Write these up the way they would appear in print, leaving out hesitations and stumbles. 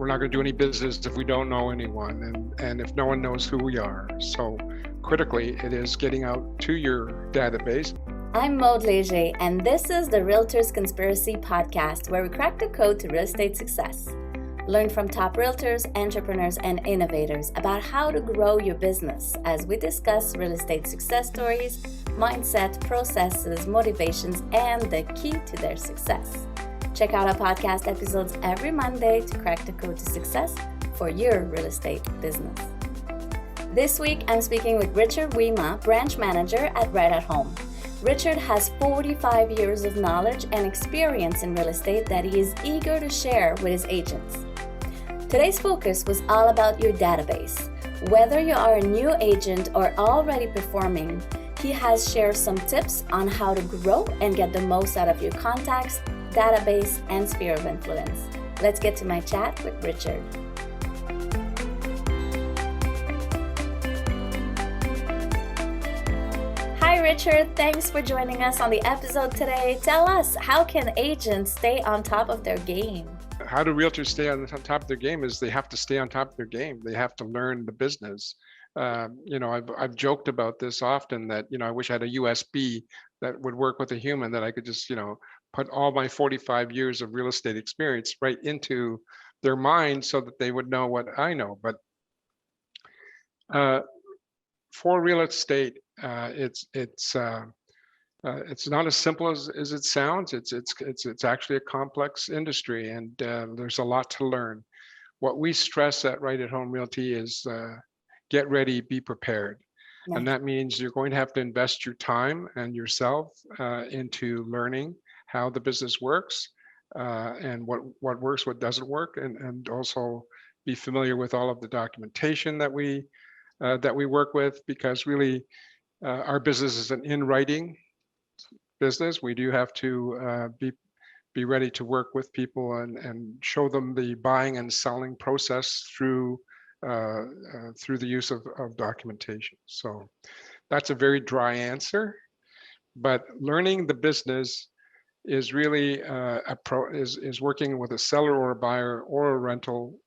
we're not going to do any business if we don't know anyone and if no one knows who we are. So critically, it is getting out to your database. I'm Maud Leger, and this is the Realtors Conspiracy Podcast, where we crack the code to real estate success. Learn from top realtors, entrepreneurs, and innovators about how to grow your business as we discuss real estate success stories, mindset, processes, motivations, and the key to their success. Check out our podcast episodes every Monday to crack the code to success for your real estate business. This week, I'm speaking with Richard Weima, branch manager at Right At Home. Richard has 45 years of knowledge and experience in real estate that he is eager to share with his agents. Today's focus was all about your database. Whether you are a new agent or already performing, he has shared some tips on how to grow and get the most out of your contacts, database, and sphere of influence. Let's get to my chat with Richard. Hi Richard, thanks for joining us on the episode today. Tell us, how can agents stay on top of their game? How do realtors stay on top of their game is they have to stay on top of their game. They have to learn the business. I've joked about this often that, I wish I had a USB that would work with a human that I could just, put all my 45 years of real estate experience right into their mind so that they would know what I know. But for real estate, it's not as simple as it sounds. It's actually a complex industry, and there's a lot to learn. What we stress at Right At Home Realty is get ready, be prepared. Yeah. And that means you're going to have to invest your time and yourself into learning how the business works and what works, what doesn't work, and also be familiar with all of the documentation that we work with, because really our business is an in-writing business. We do have to be ready to work with people and show them the buying and selling process through the use of documentation. So that's a very dry answer, but learning the business is really is working with a seller or a buyer or a rental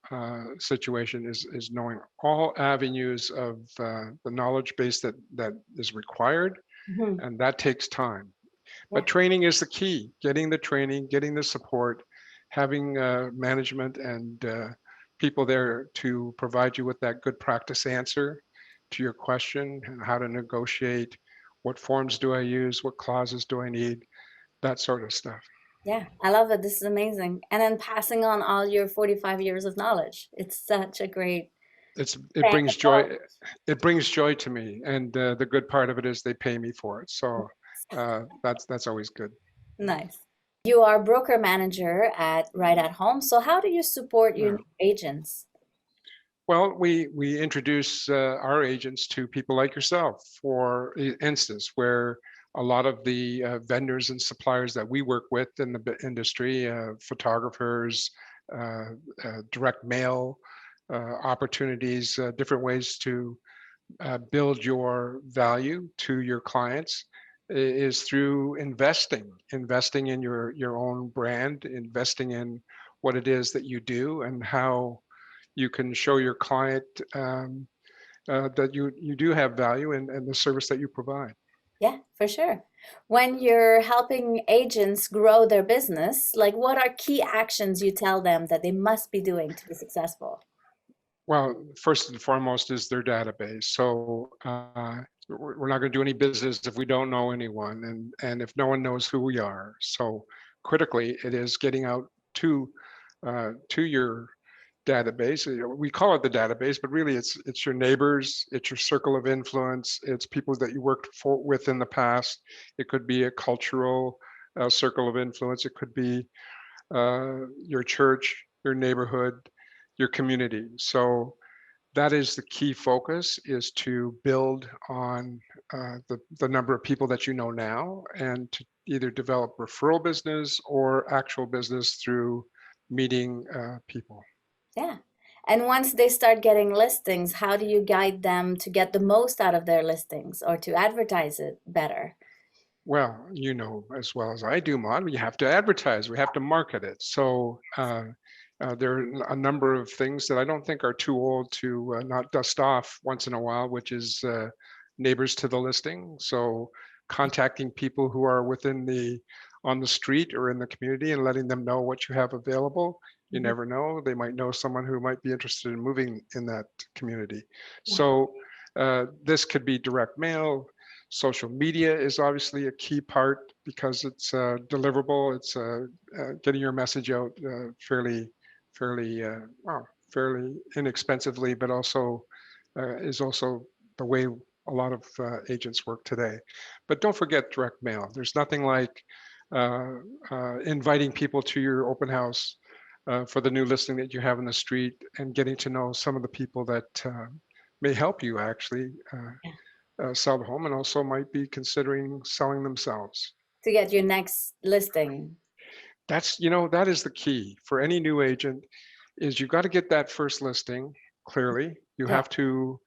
situation, is knowing all avenues of the knowledge base that is required, and that takes time. But training is the key. Getting the training, getting the support, having management and people there to provide you with that good practice answer to your question, and how to negotiate, what forms do I use, what clauses do I need, that sort of stuff. Yeah, I love it. This is amazing. And then passing on all your 45 years of knowledge. It's such a great. It brings joy. It brings joy to me, and the good part of it is they pay me for it. So that's always good. Nice. You are broker manager at Right At Home. So how do you support your agents? Well, we introduce our agents to people like yourself. For instance, where a lot of the vendors and suppliers that we work with in the industry, photographers, direct mail opportunities, different ways to build your value to your clients, is through investing in your own brand, investing in what it is that you do, and how you can show your client that you do have value in the service that you provide. Yeah, for sure. When you're helping agents grow their business, like, what are key actions you tell them that they must be doing to be successful? Well, first and foremost is their database. So we're not going to do any business if we don't know anyone, and if no one knows who we are. So critically, it is getting out to your database. We call it the database, but really it's your neighbors, it's your circle of influence, it's people that you worked with in the past. It could be a cultural circle of influence. It could be your church, your neighborhood, your community. So that is the key focus, is to build on the number of people that you know now, and to either develop referral business or actual business through meeting people. Yeah. And once they start getting listings, how do you guide them to get the most out of their listings or to advertise it better? Well, you know as well as I do, Maud, we have to advertise, we have to market it. So There are a number of things that I don't think are too old to not dust off once in a while, which is neighbors to the listing. So contacting people who are on the street or in the community and letting them know what you have available. You Mhm. never know. They might know someone who might be interested in moving in that community. Yeah. So this could be direct mail. Social media is obviously a key part because it's deliverable. It's getting your message out fairly inexpensively, but also is also the way a lot of agents work today. But don't forget direct mail. There's nothing like inviting people to your open house for the new listing that you have in the street and getting to know some of the people that may help you actually sell the home and also might be considering selling themselves. To get your next listing. That is the key for any new agent is you've got to get that first listing clearly. You Yeah. have to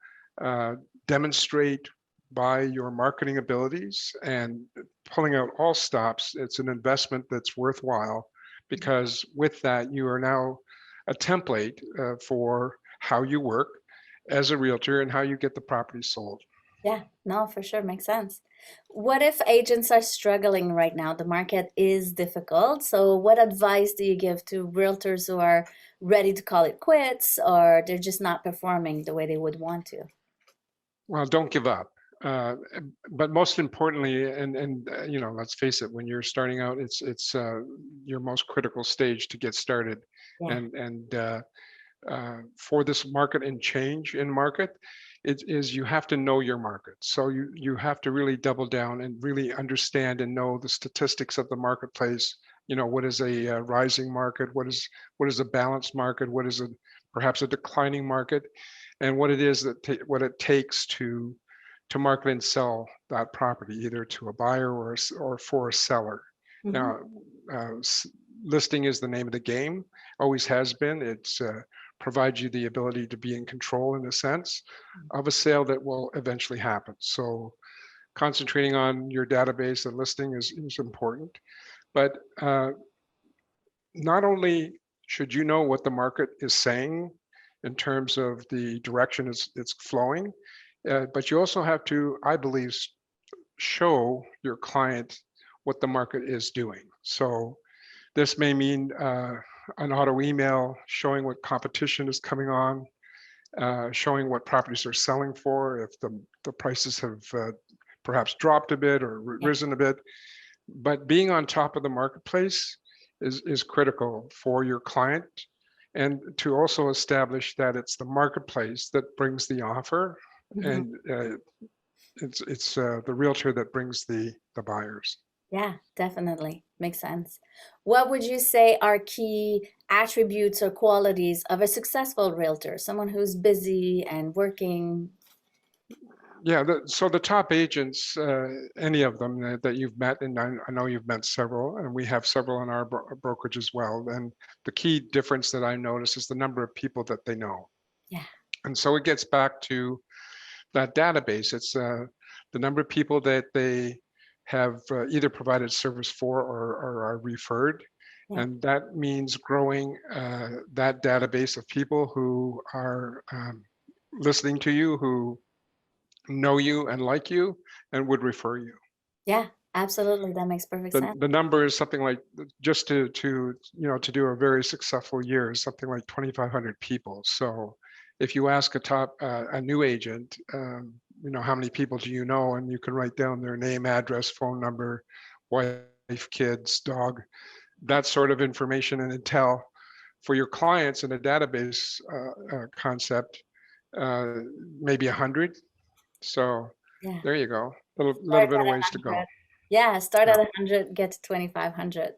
demonstrate by your marketing abilities and pulling out all stops. It's an investment that's worthwhile because with that, you are now a template for how you work as a realtor and how you get the property sold. Yeah, no, for sure. Makes sense. What if agents are struggling right now? The market is difficult. So, what advice do you give to realtors who are ready to call it quits or they're just not performing the way they would want to? Well, don't give up. Uh, but most importantly, let's face it, when you're starting out, it's your most critical stage to get started, Yeah. and for this market and change in market, it is you have to know your market. So you have to really double down and really understand and know the statistics of the marketplace. What is a rising market? What is a balanced market? What is perhaps a declining market? And what it is what it takes to market and sell that property, either to a buyer or for a seller. Hmm. Now, listing is the name of the game, always has been. It's provides you the ability to be in control in a sense of a sale that will eventually happen. So concentrating on your database and listing is important. But not only should you know what the market is saying in terms of the direction it's flowing, but you also have to, I believe, show your client what the market is doing. So this may mean an auto email showing what competition is coming on, showing what properties are selling for, if the prices have perhaps dropped a bit or Yeah. risen a bit. But being on top of the marketplace is critical for your client, and to also establish that it's the marketplace that brings the offer, Hmm. and it's the realtor that brings the buyers. Yeah, definitely. Makes sense. What would you say are key attributes or qualities of a successful realtor? Someone who's busy and working. Yeah, so the top agents, any of them that you've met, and I know you've met several, and we have several in our brokerage as well. And the key difference that I notice is the number of people that they know. Yeah. And so it gets back to that database. It's the number of people that they have either provided service for or are referred. Yeah. And that means growing that database of people who are listening to you, who know you and like you and would refer you. Yeah, absolutely. That makes perfect sense. The number is something like, just to do a very successful year, is something like 2,500 people. So if you ask a new agent, how many people do you know, and you can write down their name, address, phone number, wife, kids, dog, that sort of information and intel for your clients in a database concept, uh, maybe 100. So Yeah. there you go. Little Start bit of at ways to go. 100. Yeah, start Yeah, at 100, get to 2,500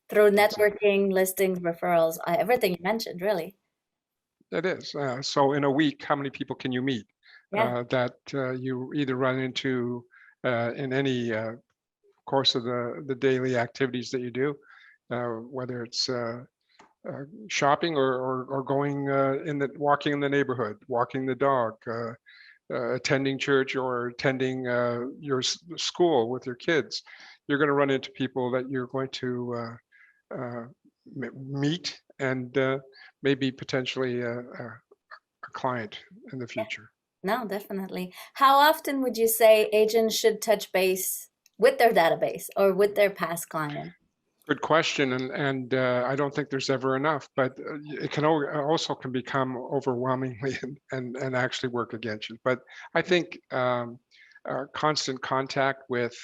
through that's it. networking, listings, referrals, everything you mentioned, really. It is. So in a week, how many people can you meet Yeah. that you either run into in any course of the daily activities that you do, whether it's shopping or going walking in the neighborhood, walking the dog, attending church, or attending your school with your kids. You're going to run into people that you're going to uh, meet and maybe potentially a client in the future. No, definitely. How often would you say agents should touch base with their database or with their past client? Good question, and I don't think there's ever enough, but it can also can become overwhelmingly and actually work against you. But I think constant contact with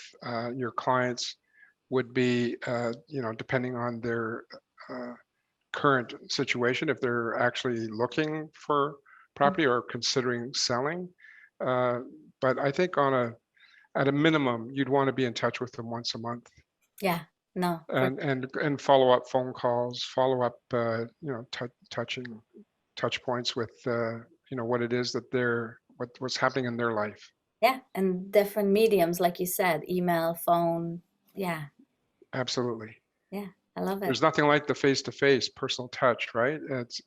your clients would be, depending on their uh, current situation, if they're actually looking for property or considering selling. Uh, but I think at a minimum, you'd want to be in touch with them once a month Yeah, no, for and follow up phone calls, follow up, touch points with, what it is that what's happening in their life. yeah, and different mediums, like you said, email, phone. Yeah, Absolutely. yeah, I love it. There's nothing like the face-to-face personal touch, right? It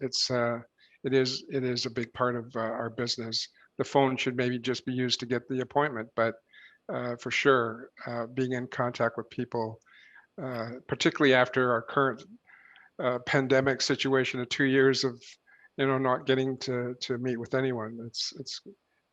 is a big part of our business. The phone should maybe just be used to get the appointment, but for sure, being in contact with people, particularly after our current pandemic situation of 2 years of, not getting to meet with anyone.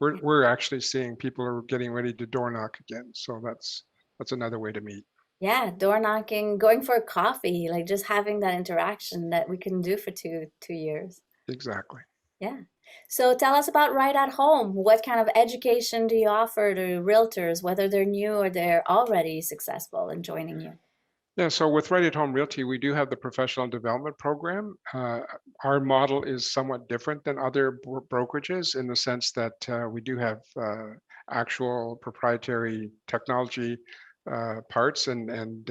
We're actually seeing people are getting ready to door knock again. So that's another way to meet. Yeah, door knocking, going for a coffee, like just having that interaction that we couldn't do for two years. Exactly. Yeah. So tell us about Right at Home. What kind of education do you offer to realtors, whether they're new or they're already successful in joining you? Yeah, so with Right at Home Realty, we do have the professional development program. Our model is somewhat different than other brokerages in the sense that we do have actual proprietary technology parts and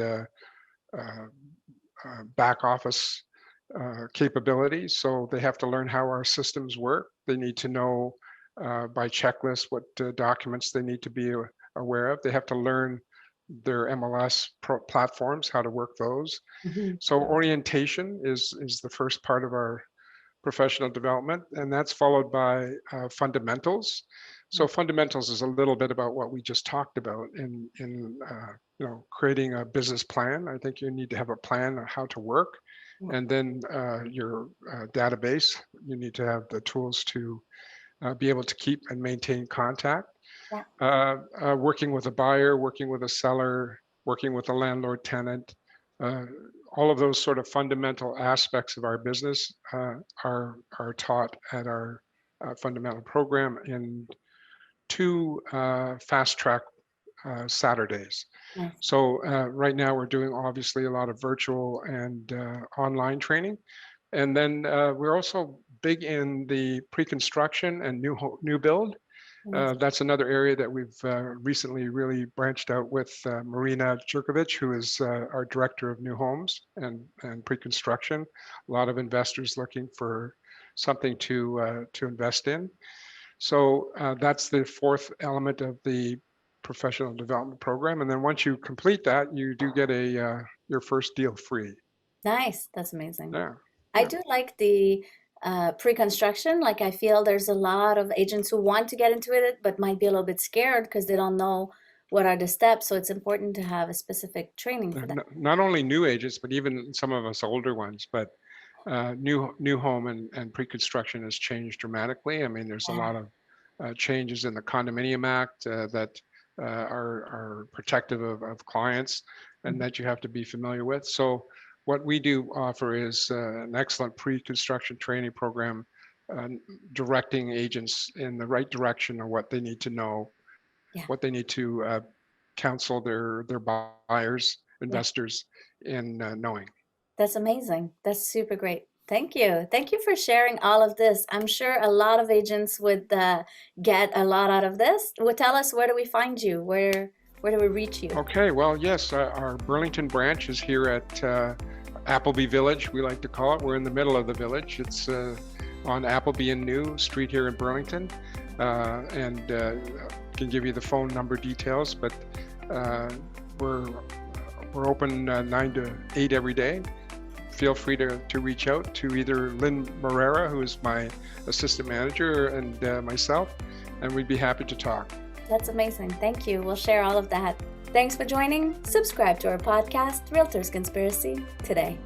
back office capabilities. So they have to learn how our systems work. They need to know by checklist what documents they need to be aware of. They have to learn their MLS platforms, how to work those. Mhm. So orientation is the first part of our professional development, and that's followed by fundamentals. So fundamentals is a little bit about what we just talked about in creating a business plan. I think you need to have a plan on how to work, and then your database. You need to have the tools to be able to keep and maintain contact. Working with a buyer, working with a seller, working with a landlord tenant, all of those sort of fundamental aspects of our business are taught at our fundamental program in 2 fast track Saturdays. Nice. So right now we're doing obviously a lot of virtual and online training, and then we're also big in the pre-construction and new build. That's another area that we've recently really branched out with Marina Jerkovic, who is our director of new homes and pre-construction. A lot of investors looking for something to invest in. So that's the 4th element of the professional development program. And then once you complete that, you do get your first deal free. Nice. That's amazing. Yeah. I do like the pre-construction. Like I feel there's a lot of agents who want to get into it, but might be a little bit scared because they don't know what are the steps. So it's important to have a specific training for that. Not only new agents, but even some of us older ones. But new home and pre-construction has changed dramatically. I mean, there's a lot of changes in the Condominium Act that are protective of clients and that you have to be familiar with. So what we do offer is an excellent pre-construction training program, directing agents in the right direction of what they need to know, what they need to counsel their buyers, investors in knowing. That's amazing. That's super great. Thank you. Thank you for sharing all of this. I'm sure a lot of agents would get a lot out of this. Well, tell us, where do we find you? Where do we reach you? Okay, well, yes, our Burlington branch is here at Appleby Village, we like to call it. We're in the middle of the village. It's on Appleby and New Street here in Burlington, and can give you the phone number details, but we're open 9 to 8 every day. Feel free to reach out to either Lynn Morera, who is my assistant manager, and myself, and we'd be happy to talk. That's amazing. Thank you. We'll share all of that. Thanks for joining. Subscribe to our podcast, Realtors Conspiracy, today.